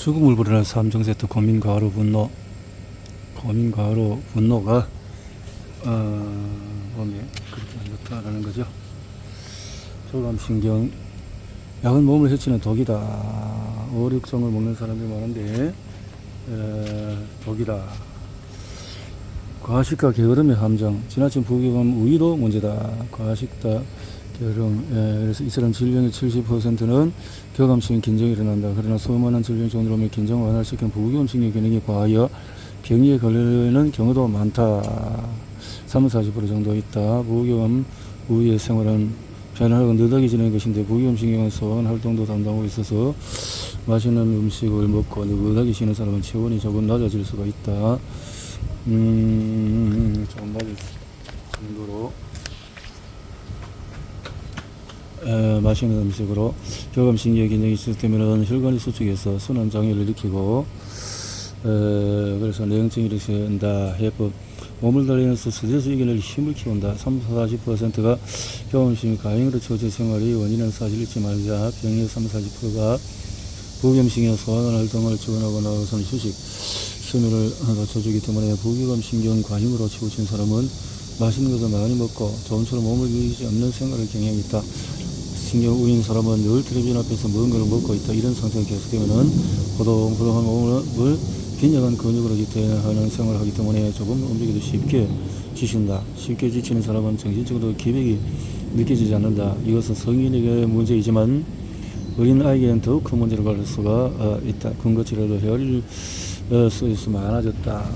죽음을 부르는 삼정세트 고민과로 분노가 몸에 그렇게 안 좋다라는 거죠. 교감신경, 약은 몸을 해치는 독이다. 5, 6종을 먹는 사람들이 많은데 독이다. 과식과 게으름의 함정, 지나친 부교감 우위도 문제다. 과식다, 게으름. 그래서 이 사람 질병의 70%는 교감신경 긴장이 일어난다. 그러나 수많은 질병 정도로 보면 긴장을 완화시키는 부교감신경 기능이 과하여 병리에 걸리는 경우도 많다. 30~40% 정도 있다. 부교감 우위의 생활은 편안하고 느덕해지는 것인데 부교감신경은 소화관 활동도 담당하고 있어서 맛있는 음식을 먹고 느덕해지는 사람은 체온이 조금 낮아질 수가 있다. 좀 낮을 정도로 맛있는 음식으로 교감신경 긴장이 있을 때면 혈관이 수축해서 순환장애를 일으키고 그래서 내용증이 일으킨다. 해법, 몸을 달리면서 스트레스 이겨낼 힘을 키운다. 30~40%가 교감신경 가행으로 처지 생활이 원인은 사실일지만 병의 30~40%가 부교감신경 소화관 활동을 지원하거나 우선 휴식, 수면을 낮춰주기 때문에 부교감신경 과잉으로 치우친 사람은 맛있는 것을 많이 먹고 좀처럼 몸을 이기지 않는 생활을 경향이 있다. 신경 우인 사람은 늘 텔레비전 앞에서 뭔가를 먹고 있다. 이런 상태가 계속되면 호동호동한 몸을 빈약한 근육으로 지탱하는 생활을 하기 때문에 조금 움직여도 쉽게 지친다. 쉽게 지치는 사람은 정신적으로 기백이 느껴지지 않는다. 이것은 성인에게 문제이지만 어린 아이에게는 더욱 큰 문제로 갈 수가 있다. 근거치료도 헤아릴 수 있으면 많아졌다.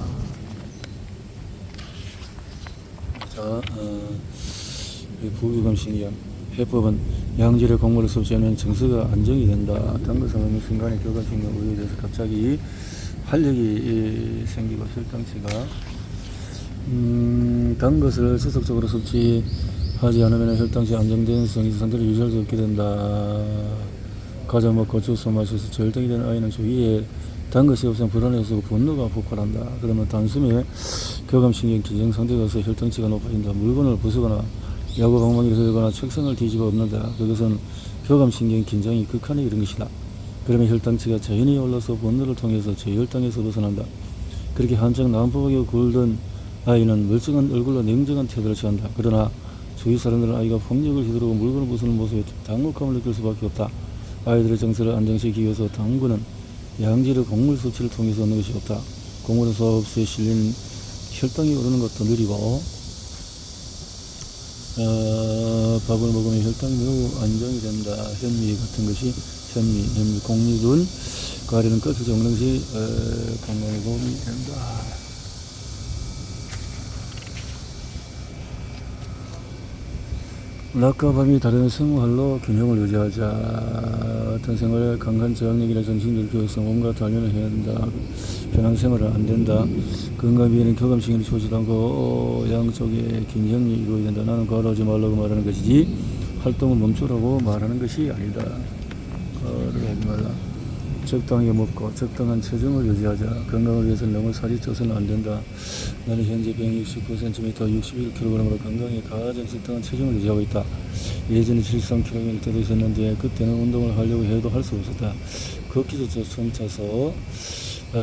자, 부교감신경 해법은 양질의 곡물을 섭취하면 정서가 안정이 된다. 단 것을 먹는 순간에 교감신경 우위에 대해서 갑자기 활력이 생기고 혈당치가 단 것을 지속적으로 섭취하지 않으면 혈당치 안정된 정신 상태를 유지할 수 없게 된다. 과자 먹고 주스 마셔서 저혈당이 된 아이는 주위에 단 것이 없으면 불안해서 분노가 폭발한다. 그러면 단숨에 교감신경 긴장 상태가 와서 혈당치가 높아진다. 물건을 부수거나 야구 방망이를 들거나 책상을 뒤집어 엎는다. 그것은 교감신경 긴장이 극한에 이른 것이다. 그러면 혈당치가 자연히 올라서 분노를 통해서 저혈당에서 벗어난다. 그렇게 한창 난폭하게 굴던 아이는 멀쩡한 얼굴로 냉정한 태도를 취한다. 그러나 주위 사람들은 아이가 폭력을 휘두르고 물건을 부수는 모습에 당혹감을 느낄 수밖에 없다. 아이들의 정서를 안정시키기 위해서 당구는 양질의 곡물 섭취를 통해서 얻는 것이 없다. 곡물은 소화 없이 실린 혈당이 오르는 것도 느리고 밥을 먹으면 혈당이 매우 안정이 된다. 현미 같은 것이 현미, 곡류든 가리는 끝을 적는 것이 건강에 도움이 된다. 낮과 밤이 다른 생활로 균형을 유지하자. 어떤 생활에 강한 저항력이나 정신적 교육성, 몸과 단련을 해야 된다. 편한 생활은 안 된다. 건강 위에는 교감신경이 좋지도 않고 양쪽에 긴장이 이루어야 된다. 나는 걸어오지 말라고 말하는 것이지 활동을 멈추라고 말하는 것이 아니다. 걸어오지 말라. 적당하게 먹고 적당한 체중을 유지하자. 건강을 위해서 너무 살이 쪄서는 안 된다. 나는 현재 169cm, 61kg으로 건강에 가장 적당한 체중을 유지하고 있다. 예전에 73kg 때도 있었는데 그때는 운동을 하려고 해도 할 수 없었다. 걷기도 처음 차서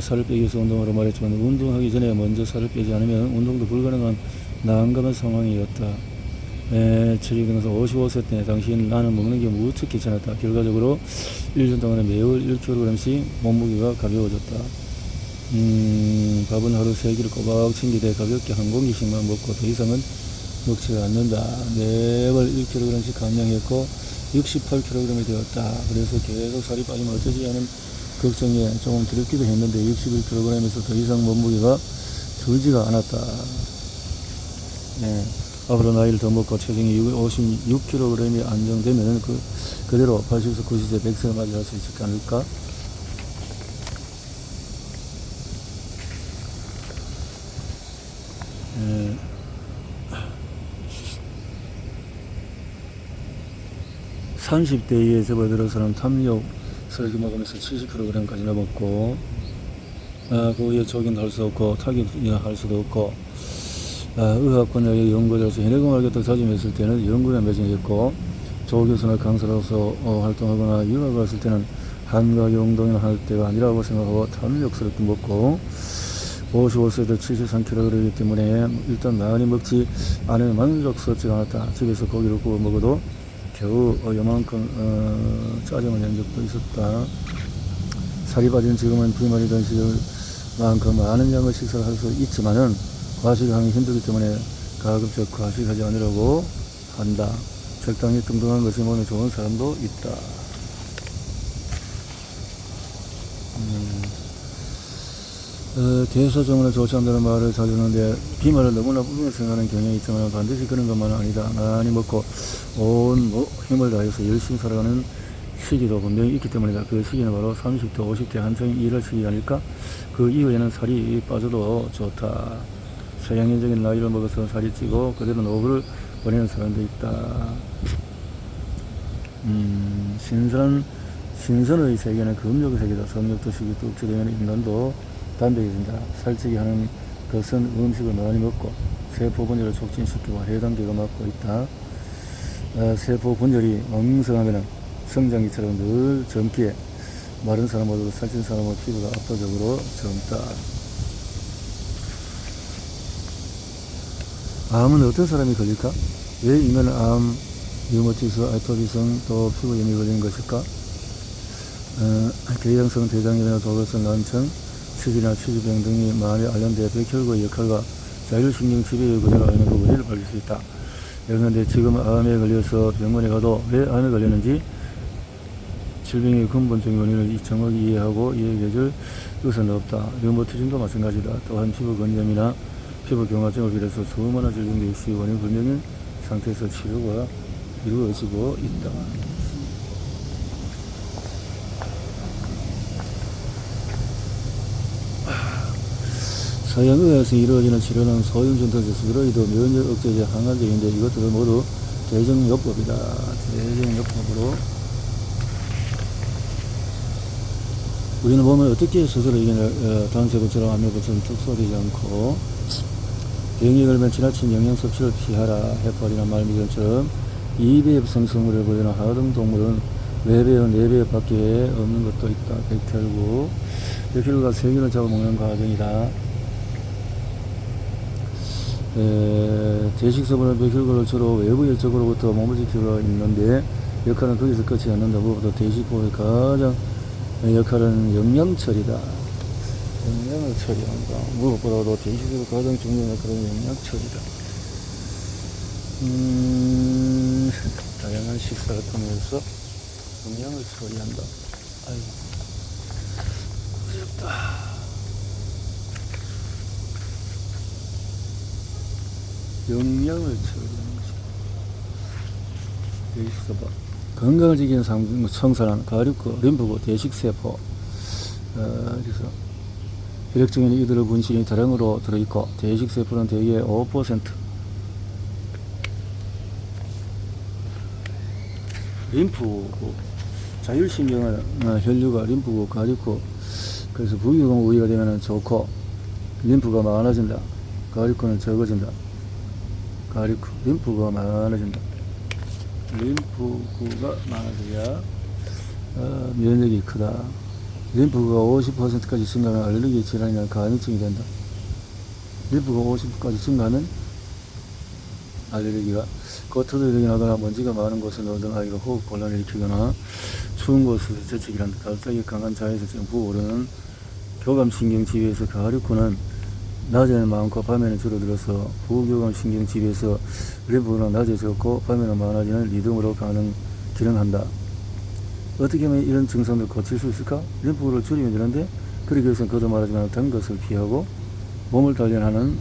살을 빼기 위해서 운동하러 말했지만 운동하기 전에 먼저 살을 빼지 않으면 운동도 불가능한 난감한 상황이었다. 체력이 등에서 55세 때 당시엔 나는 먹는 게 무척 괜찮았다. 결과적으로 1년 동안에 매월 1kg씩 몸무게가 가벼워졌다. 밥은 하루 3끼를 꼬박 챙기되 가볍게 한 공기씩만 먹고 더 이상은 먹지가 않는다. 매월 1kg씩 감량했고 68kg이 되었다. 그래서 계속 살이 빠지면 어쩌지 하는 걱정에 조금 두렵기도 했는데 61kg에서 더 이상 몸무게가 줄지가 않았다. 앞으로 나이를 더 먹고 체중이 56kg이 안정되면 그대로 80세, 90세, 100세를 맞이할 수 있지 않을까? 예. 30대에 접어들어서는 탐욕 설기 먹으면서 70kg까지나 먹고 그 위에 족인할 수 없고 타격할 수도 없고 의학 분야의 연구자로서 현해공학 격투 다짐했을 때는 연구에 매진했고 조교수나 강사로서 활동하거나 유학을 갔을 때는 감각의 운동을 할 때가 아니라고 생각하고 탐욕스럽게 먹고 55세도 73kg이기 때문에 일단 많이 먹지 않으면 만족스럽지가 않았다. 집에서 고기를 구워 먹어도 겨우 요만큼 짜증을 낸 적도 있었다. 살이 빠진 지금은 비만이던 시절만큼 많은 양의 식사를 할 수 있지만은 과식을 하기 힘들기 때문에 가급적 과식하지 않으려고 한다. 적당히 뚱뚱한 것이 몸에 좋은 사람도 있다. 대사정을 좋지 않다는 말을 자주 하는데 비만을 너무나 부정을 생각하는 경향이 있지만 반드시 그런 것만은 아니다. 많이 먹고 온 힘을 다해서 열심히 살아가는 시기도 분명히 있기 때문이다. 그 시기는 바로 30대 50대 한창 일할 시기 아닐까? 그 이후에는 살이 빠져도 좋다. 서양인적인 나이를 먹어서 살이 찌고 그대로 노후를 보내는 사람도 있다. 신선의 세계는 금욕의 세계다. 성욕도 식이 뚝 되면 인간도 단백이 된다. 살찌게 하는 것은 음식을 많이 먹고 세포 분열을 촉진시키고 해당계가 막고 있다. 세포 분열이 왕성하면 성장기처럼 늘 젊기에 마른 사람보다도 살찐 사람은 피부가 압도적으로 젊다. 암은 어떤 사람이 걸릴까? 왜 인간은 암, 류마티스, 아토피성, 또 피부염이 걸리는 것일까? 대장성 대장염이나 도발성 난청, 치질이나 치질병 등이 많이 관련돼 백혈구의 역할과 자율신경 지배의 구조로 하는 그 원인을 밝힐 수 있다. 그런데 지금 암에 걸려서 병원에 가도 왜 암에 걸렸는지 질병의 근본적인 원인을 정확히 이해하고 이해해줄 의사는 없다. 류마티즘도 마찬가지다. 또한 피부 건염이나 피부 경화증을 비롯해서 수많은 질병도 역시 원인 불명인 상태에서 치료가 이루어지고 있다. 서양의학에서 이루어지는 치료는 소염전도제, 스테로이드, 면역 억제제, 항암제인데 이것들은 모두 대증요법이다. 대증요법으로 우리는 몸을 어떻게 스스로 이겨낼 단세포처럼 암세포처럼 특수화되지 않고 병이 걸면 지나친 영양 섭취를 피하라. 해파리나 말미잘처럼 2배 생성물을 보이는 하등동물은 4배와 4배 밖에 없는 것도 있다. 백혈구가 세균을 잡아먹는 과정이다. 대식소분은 백혈구를 주로 외부 열적으로부터 몸을 지키고 있는데 역할은 거기서 끝이 않는다. 무엇보다 대식포의 가장 역할은 영양처리다. 영양을 처리한다. 무엇보다도 대식소의 가장 중요한 역할은 영양처리다. 다양한 식사를 통해서 영양을 처리한다. 아이고, 어렵다. 영양을 처리하는 것이다. 대식소바. 건강을 지키는 청산한 가륙구, 림프구, 대식세포. 그래서 혈액중에는 이들의 분신이 다량으로 들어있고 대식세포는 대개 5%. 림프구, 자율신경은 혈류가 림프구, 가륙구. 그래서 부유경 우위가 되면 좋고 림프가 많아진다. 가륙구는 적어진다. 가륙구, 림프가 많아진다. 림프구가 많아져야 면역이 크다. 림프구가 50%까지 증가하면 알레르기 질환이나 감염증이 된다. 림프가 50%까지 증가하면 알레르기가 겉터들이 나거나 먼지가 많은 곳을 넣던 아이가 호흡 곤란을 일으키거나 추운 곳에서 재채기한다. 갑자기 강한 자에서 부어오르는 교감신경지배에서 가륙구는 낮에는 많고 밤에는 줄어들어서 부교감신경지배에서 림프구는 낮에 적고 밤에는 많아지는 리듬으로 기능한다. 어떻게 하면 이런 증상들을 고칠 수 있을까? 림프구를 줄이면 되는데 그러기 위해서는 거듭 말하지만 단 것을 피하고 몸을 단련하는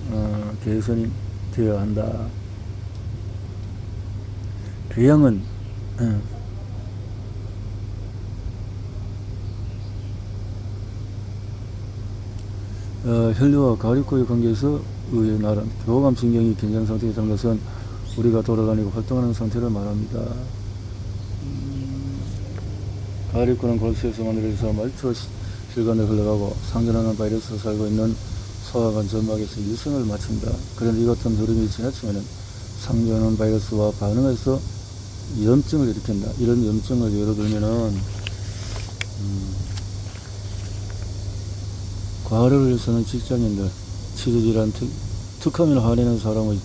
개선이 되어야 한다. 궤양은 혈류와 가륙구의 관계에서 의의 나름 교감신경이 긴장 상태에 있다는 것은 우리가 돌아다니고 활동하는 상태를 말합니다. 가륙구는 골수에서 만들어져서 말초 실관을 흘러가고 상전하는 바이러스가 살고 있는 소화관 점막에서 유성을 마친다. 그런데 이 같은 흐름이 지나치면 상전하는 바이러스와 반응해서 염증을 일으킨다. 이런 염증을 예로 들면은 과로를 쓰는 직장인들, 치질이란 특허면을 화내는 사람의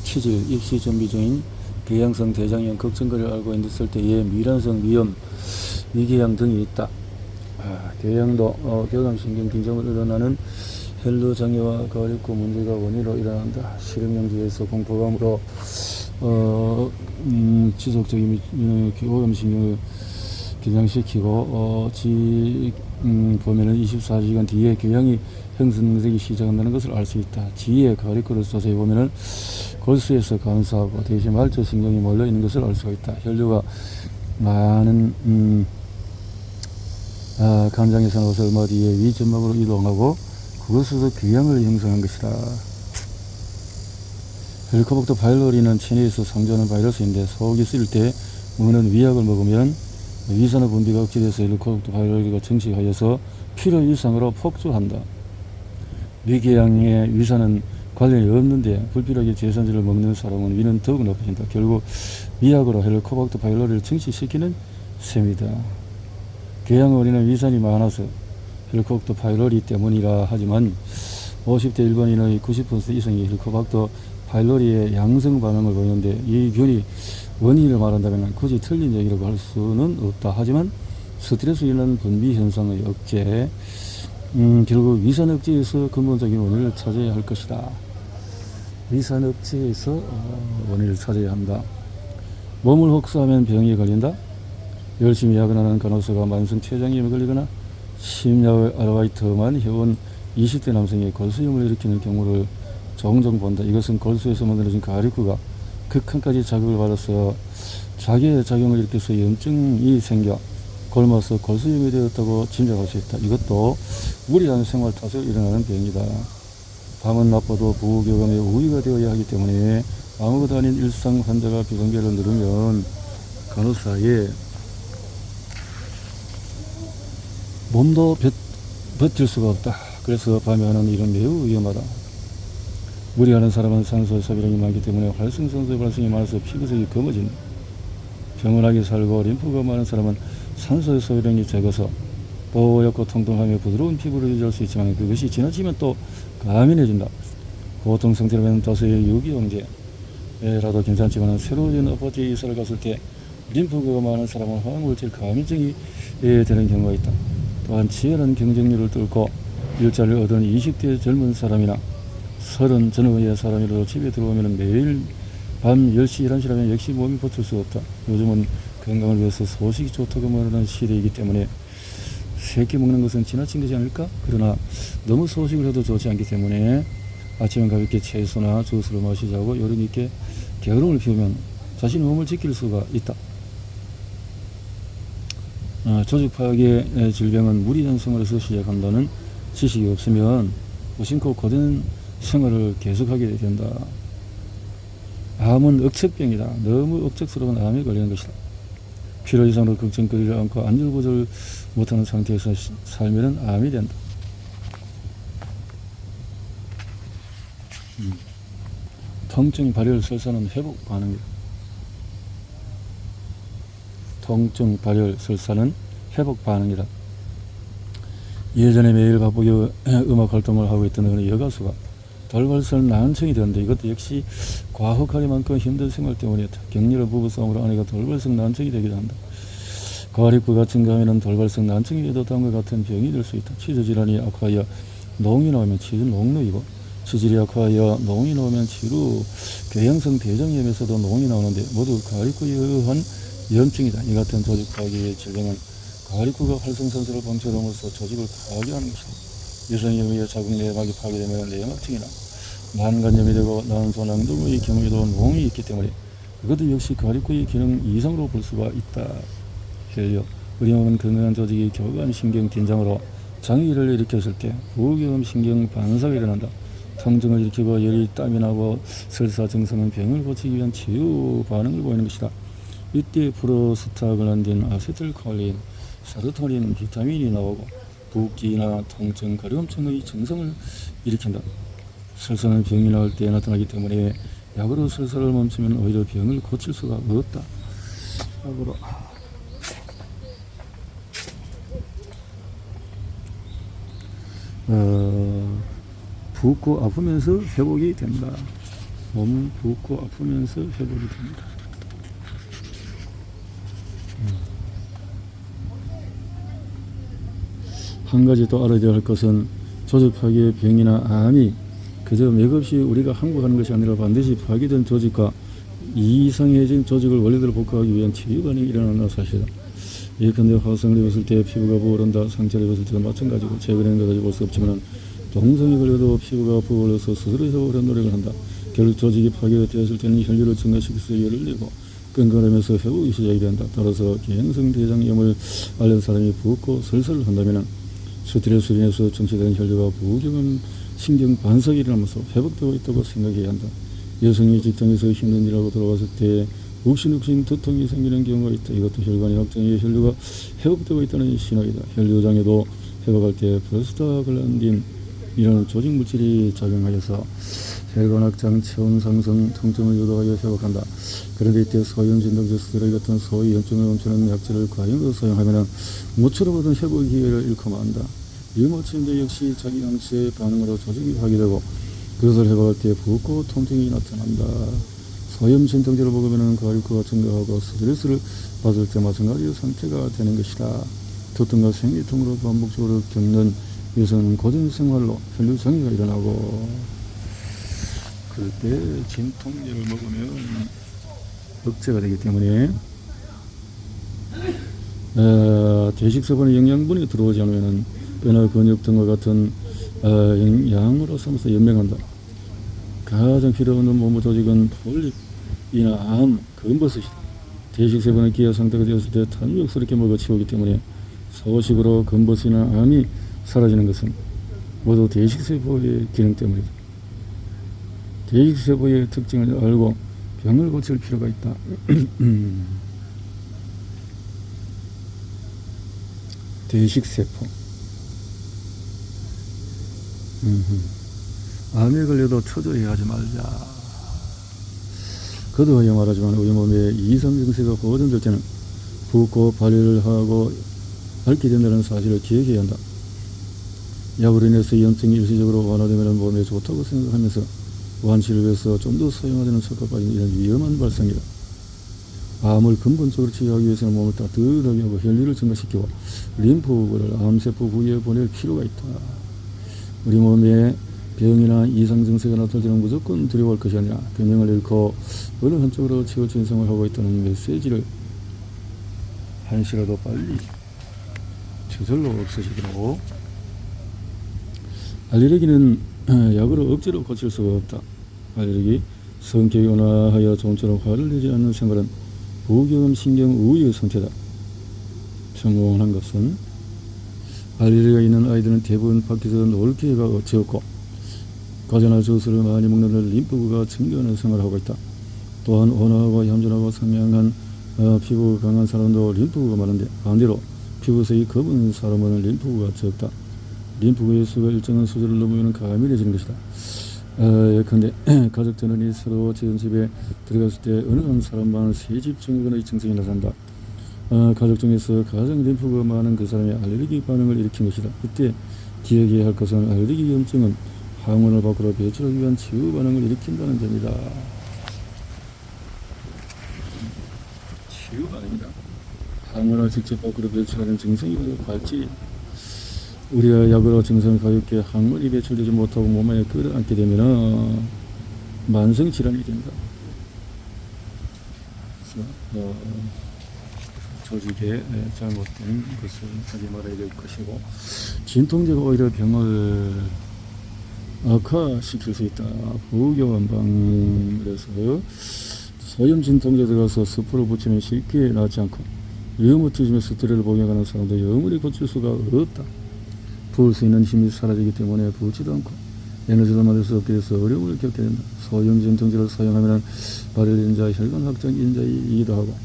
치질, 입시 준비 중인 궤양성 대장염, 걱정거리를 앓고 있을 때에 미란성 미염, 위궤양 등이 있다. 궤양도 교감신경 긴장으로 일어나는 혈루 장애와 가립구 문제가 원인으로 일어난다. 실행용지에서 공포감으로 지속적인 교감신경을 긴장시키고 보면은 24시간 뒤에 궤양이 형성되기 시작한다는 것을 알 수 있다. 지에 가리코를 자세히 보면은 골수에서 감소하고 대신 말초신경이 몰려 있는 것을 알 수가 있다. 혈류가 많은 간장에서 나와서 얼마 뒤에 위점막으로 이동하고 그것에서 궤양을 형성한 것이다. 헬리코박터 바이러리는 체내에서 상주하는 바이러스인데 속이 쓰일 때 먹는 위약을 먹으면 위산의 분비가 억제돼서 헬리코박터 바이러리가 증식하여서 필요 이상으로 폭주한다. 위궤양의 위산은 관련이 없는데 불필요하게 제산제를 먹는 사람은 위는 더욱 높아진다. 결국 위약으로 헬리코박터 바이러리를 증식시키는 셈이다. 궤양 어린은 위산이 많아서 헬리코박터 바이러리 때문이라 하지만 50대 일반인의 90% 이상이 헬리코박터 바이러리의 양성 반응을 보이는데 이 균이 원인을 말한다면 굳이 틀린 얘기라고 할 수는 없다. 하지만 스트레스로 인한 분비 현상의 억제, 결국 위산 억제에서 근본적인 원인을 찾아야 할 것이다. 위산 억제에서 원인을 찾아야 한다. 몸을 혹사하면 병에 걸린다. 열심히 야근하는 간호사가 만성 췌장염에 걸리거나 심야 아르바이트만 해온 20대 남성의 골수염을 일으키는 경우를 종종 본다. 이것은 골수에서 만들어진 가리구가 극한까지 자극을 받아서 자기의 작용을 일으켜서 염증이 생겨 곪아서 골수염이 되었다고 짐작할 수 있다. 이것도 무리한 생활 탓에 일어나는 병이다. 밤은 나빠도 부교감에 우위가 되어야 하기 때문에 아무것도 아닌 일상 환자가 비상계를 누르면 간호사의 몸도 버틸 수가 없다. 그래서 밤에 하는 일은 매우 위험하다. 무리하는 사람은 산소 소비량이 많기 때문에 활성산소의 발생이 많아서 피부색이 검어진다. 평온하게 살고 림프가 많은 사람은 산소의 소비량이 적어서 뽀얗고 통통하며 부드러운 피부를 유지할 수 있지만 그것이 지나치면 또 가민해진다. 보통 상태라면 다소의 유기용제라도 괜찮지만 새로운 아파트에 이사를 갔을 때 림프가 많은 사람은 화학물질 가민증이 되는 경우가 있다. 또한 치열한 경쟁률을 뚫고 일자리를 얻은 20대 젊은 사람이나 30 전후의 사람이라도 집에 들어오면 매일 밤 10시, 11시라면 역시 몸이 버틸 수 없다. 요즘은 건강을 위해서 소식이 좋다고 말하는 시대이기 때문에 새끼 먹는 것은 지나친 것이 아닐까? 그러나 너무 소식을 해도 좋지 않기 때문에 아침에 가볍게 채소나 주스를 마시자고 요령 있게 게으름을 피우면 자신의 몸을 지킬 수가 있다. 조직 파악의 질병은 무리한 생활에서 시작한다는 지식이 없으면 무심코 고된 생활을 계속하게 된다. 암은 억척병이다. 너무 억척스러운 암에 걸리는 것이다. 필요 이상으로 걱정거리를 않고 안절부절 못하는 상태에서 살면 암이 된다. 통증, 발열, 설사는 회복 반응이다. 통증, 발열, 설사는 회복 반응이다. 예전에 매일 바쁘게 음악 활동을 하고 있던 어느 여가수가 돌발성 난청이 되었는데 이것도 역시 과학하리만큼 힘든 생활 때문이었다. 격렬한 부부싸움으로 아내가 돌발성 난청이 되기도 한다. 가립구가 증가하면 돌발성 난청에도 다음과 같은 병이 될 수 있다. 치주질환이 악화하여 농이 나오면 치주 농루이고 치질이 악화하여 농이 나오면 치루 궤양성 대장염에서도 농이 나오는데 모두 가립구에 의한 염증이다. 이 같은 조직 파괴의 질병은 가립구가 활성산소를 방출함으로써 조직을 파괴하는 것이다. 유선에 의해 자궁 내막이 파괴되면 내막증이나 난간염이 되고 난소낭 등의 경우에도 농이 있기 때문에 이것도 역시 가립구의 기능 이상으로 볼 수가 있다. 혈류, 우리 몸은 건강한 조직이 교감신경 긴장으로 장애를 일으켰을 때 부교감신경 반사가 일어난다. 통증을 일으키고 열이 땀이 나고 설사 증상은 병을 고치기 위한 치유 반응을 보이는 것이다. 이때 프로스타글란딘, 아세틸콜린, 세로토닌, 비타민이 나오고 붓기나 통증, 가려움증의 증상을 일으킨다. 설사는 병이 나올 때 나타나기 때문에 약으로 설사를 멈추면 오히려 병을 고칠 수가 없다. 약으로 붓고 아프면서 회복이 된다. 몸 붓고 아프면서 회복이 됩니다. 한 가지 또 알아야 할 것은 조직 파괴의 병이나 암이 그저 맥없이 우리가 항복하는 것이 아니라 반드시 파괴된 조직과 이상해진 조직을 원래대로 복구하기 위한 치유 반응이 일어나는 사실이다. 예컨대 화상을 입었을 때 피부가 부어오른다. 상처를 입었을 때도 마찬가지고 최근에는 그다지 볼 수 없지만 동성이 걸려도 피부가 부어올라서 스스로 회복하려는 노력을 한다. 결국 조직이 파괴되었을 때는 혈류를 증가시켜서 열을 내고 끈끈하면서 회복이 시작이 된다. 따라서 기행성 대장염을 앓는 사람이 붓고 설사를 한다면 스트레스로 인해서 정체된 혈류가 부경험 신경 반석이 일어나면서 회복되고 있다고 생각해야 한다. 여성이 직장에서 힘든 일하고 돌아왔을 때 욱신욱신 두통이 생기는 경우가 있다. 이것도 혈관이 확장해 혈류가 회복되고 있다는 신호이다. 혈류장애도 회복할 때 프로스타글란딘이라는 조직 물질이 작용하여서 혈관 확장, 체온 상승, 통증을 유도하여 회복한다. 그런데 이때 소염 진통제 스테로이드 같은 소위 염증을 멈추는 약제를 과잉으로 사용하면 모처럼 얻은 회복 기회를 잃고 만다. 유모침제 역시 자기 항체의 반응으로 조직이 파괴되고 그것을 회복할 때 붓고 통증이 나타난다. 소염 진통제를 먹으면 과육구가 증가하고 스트레스를 받을 때 마찬가지로 상태가 되는 것이다. 두통과 생리통으로 반복적으로 겪는 여성은 고전 생활로 혈류 장애가 일어나고 그럴 때 진통제를 먹으면 억제가 되기 때문에 대식소변에 영양분이 들어오지 않으면 뼈나 근육 등과 같은 양으로 삼아서 연명한다. 가장 필요 없는 몸의 조직은 폴립이나 암, 검버섯이다. 대식세포는 기화 상태가 되었을 때 탐욕스럽게 먹어치우기 때문에 소식으로 검버섯이나 암이 사라지는 것은 모두 대식세포의 기능 때문이다. 대식세포의 특징을 알고 병을 고칠 필요가 있다. 대식세포. 암에 걸려도 초조해 하지 말자. 거듭하여 말하지만 우리 몸의 이상증세가 보존될 때는 붓고 발열을 하고 앓게 된다는 사실을 기억해야 한다. 약으로 인해서 염증이 일시적으로 완화되면 몸에 좋다고 생각하면서 완치를 위해서 좀 더 사용하려는 척과 빠진 이런 위험한 발상이다. 암을 근본적으로 치유하기 위해서는 몸을 따뜻하게 하고 혈류를 증가시키고 림프구를 암세포 부위에 보낼 필요가 있다. 우리 몸에 병이나 이상 증세가 나타날 때는 무조건 두려워할 것이 아니라 균형을 잃고 어느 한쪽으로 치우친 생활을 하고 있다는 메시지를 한시라도 빨리 저절로 없애시도록. 알레르기는 약으로 억지로 고칠 수가 없다. 알레르기, 성격이 온화하여 좀처럼 화를 내지 않는 생활은 부경험 신경 우위의 상태다. 성공한 것은 알레르기가 있는 아이들은 대부분 밖에서 놀 기회가 적고 과자나 주스를 많이 먹는 림프구가 증가하는 생활을 하고 있다. 또한 온화하고 얌전하고 상냥한 피부가 강한 사람도 림프구가 많은데 반대로 피부색이 검은 사람은 림프구가 적다. 림프구의 수가 일정한 수준을 넘으면 가밀해지는 것이다. 예컨대 가족 전원이 서로 지은 집에 들어갔을 때 어느 한 사람만 세 집 정도의 증상이 나타난다. 가족 중에서 가장 림프가 많은 그 사람이 알레르기 반응을 일으킨 것이다. 이때 기억해야 할 것은 알레르기 염증은 항원을 밖으로 배출하기 위한 치유 반응을 일으킨다는 점이다. 치유 반응이다. 항원을 직접 밖으로 배출하는 증상이 바로 발치. 우리가 약으로 증상을 가볍게 항원이 배출되지 못하고 몸 안에 끌어안게 되면 만성 질환이 된다. 그래서 조직에 잘못된 것을 하지 말아야 될 것이고 진통제가 오히려 병을 악화시킬 수 있다. 부교원방. 그래서 소염 진통제 들어가서 스프를 붙이면 쉽게 낫지 않고 류머티즘의 스트레스를 복용하는 사람도 영원히 고칠 수가 없다. 부을 수 있는 힘이 사라지기 때문에 부지도 않고 에너지도 만들 수 없게 돼서 어려움을 겪게 된다. 소염 진통제를 사용하면 발열 인자, 혈관 확장 인자이기도 하고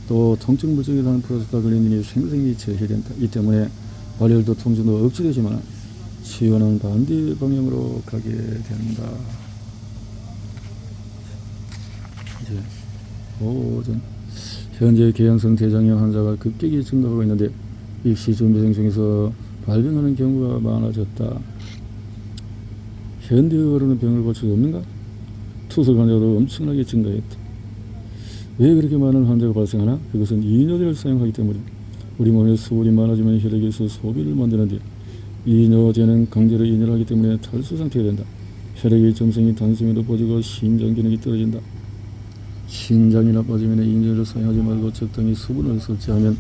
또 통증 물질에 대한 프로스타글란딘이 생성이 저해된다. 이 때문에 발열도 통증도 억제되지만 치유는 반대 방향으로 가게 된다. 이제 보존. 현재 개양성 대장염 환자가 급격히 증가하고 있는데 입시 준비생 중에서 발병하는 경우가 많아졌다. 현대어로는 병을 고칠 수 없는가? 투석 환자도 엄청나게 증가했다. 왜 그렇게 많은 환자가 발생하나? 그것은 이뇨제를 사용하기 때문이다. 우리 몸에 수분이 많아지면 혈액에서 소변을 만드는데 이뇨제는 강제로 이뇨를 하기 때문에 탈수 상태가 된다. 혈액의 점성이 단순히 높아지고 심장 기능이 떨어진다. 심장이 나빠지면 이뇨제를 사용하지 말고 적당히 수분을 섭취하면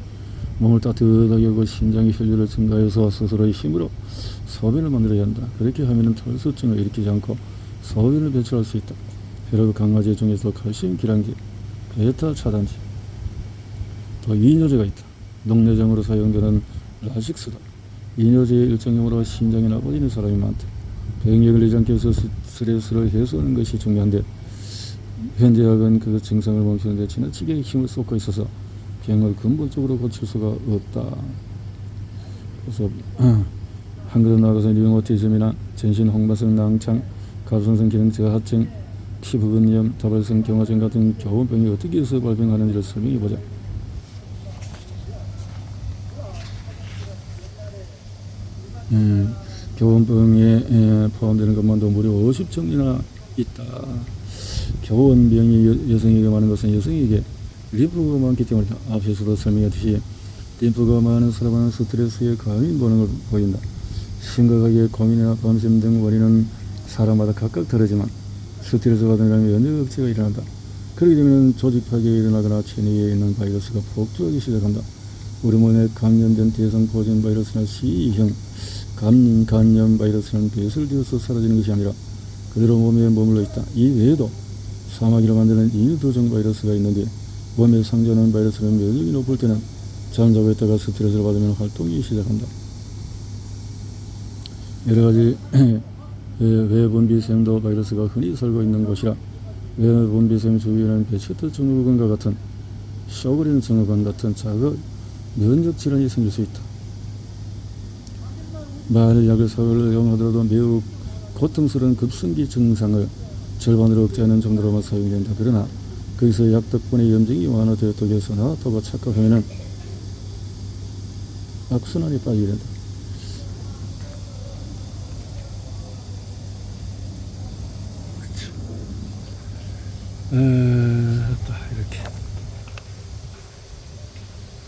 몸을 따뜻하게 하고 심장의 혈류를 증가해서 스스로의 힘으로 소변을 만들어야 한다. 그렇게 하면 탈수증을 일으키지 않고 소변을 배출할 수 있다. 혈액 강화제 중에서 칼슘 기량제, 베타 차단제, 또 이뇨제가 있다. 녹내장으로 사용되는 라식스다. 이뇨제의 일정형으로 심장이 나빠지는 사람이 많다. 병에 걸리지 않게 해서 스트레스를 해소하는 것이 중요한데 현대의학은 그 증상을 멈추는데 지나치게 힘을 쏟고 있어서 병을 근본적으로 고칠 수가 없다. 그래서 한 걸음 나아가서 류마티즘이나 전신 홍반성 낭창, 갑상선 기능 저하증, 피부근염, 다발성 경화증 같은 교원병이 어떻게 해서 발병하는지를 설명해 보자. 교원병에 포함되는 것만도 무려 50종이나 있다. 교원병이 여성에게 많은 것은 여성에게 림프가 많기 때문이다. 앞에서도 설명했듯이 림프가 많은 사람은 스트레스에 과민 반응을 보인다. 심각하게 고민이나 밤샘 등 원인은 사람마다 각각 다르지만 스트레스 받으면 면역 억제가 일어난다. 그렇게 되면 조직 파괴가 일어나거나 체내에 있는 바이러스가 폭주하기 시작한다. 우리 몸에 감염된 대상포진 바이러스나 C형 간염 바이러스는 배설되어서 사라지는 것이 아니라 그대로 몸에 머물러 있다. 이 외에도 사마귀를 만드는 인유도종 바이러스가 있는데 몸에 상존하는 바이러스는 면역이 높을 때는 잠자고 있다가 스트레스를 받으면 활동이 시작한다. 여러가지 외분비샘도 바이러스가 흔히 살고 있는 곳이라 외분비샘 주위에는 베체트 증후군과 같은 쇼그린 증후군 같은 작은 면역 질환이 생길 수 있다. 만일 약을 사용하더라도 매우 고통스러운 급성기 증상을 절반으로 억제하는 정도로만 사용된다. 그러나 거기서 약 덕분에 염증이 완화되었다고 해서 나았다고 착각하면 악순환에 빠지게 된다. 또 이렇게